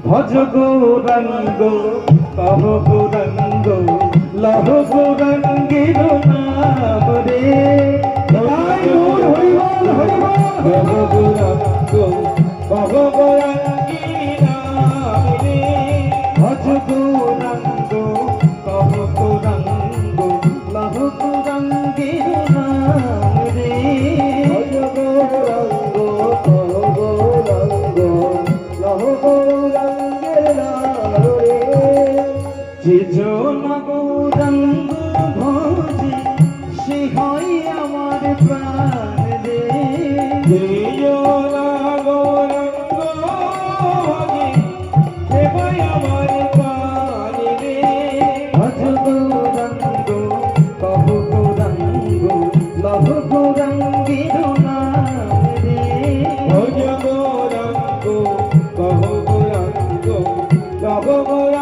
ভজ গৌরাঙ্গ কহ গৌরাঙ্গ লহ গৌরাঙ্গের নাম রে কহ গৌরাঙ্গ কহ গৌরাঙ্গের নাম রে ভজ গৌরাঙ্গ কহ গৌরাঙ্গ লহ গৌরাঙ্গের নাম রে ভজ গৌরাঙ্গ কহ গৌরাঙ্গ লহ গৌরাঙ্গের নাম রে যে জন গৌরাঙ্গ ভজে সে হয় আমার প্রাণ রে যে জন গৌরাঙ্গ ভজে সে হয় আমার প্রাণ রে ভজ গৌরাঙ্গ কহ গৌরাঙ্গ লহ গৌরাঙ্গের নাম রে ভজ গৌরাঙ্গ কহ গৌরাঙ্গ লহ গৌরাঙ্গ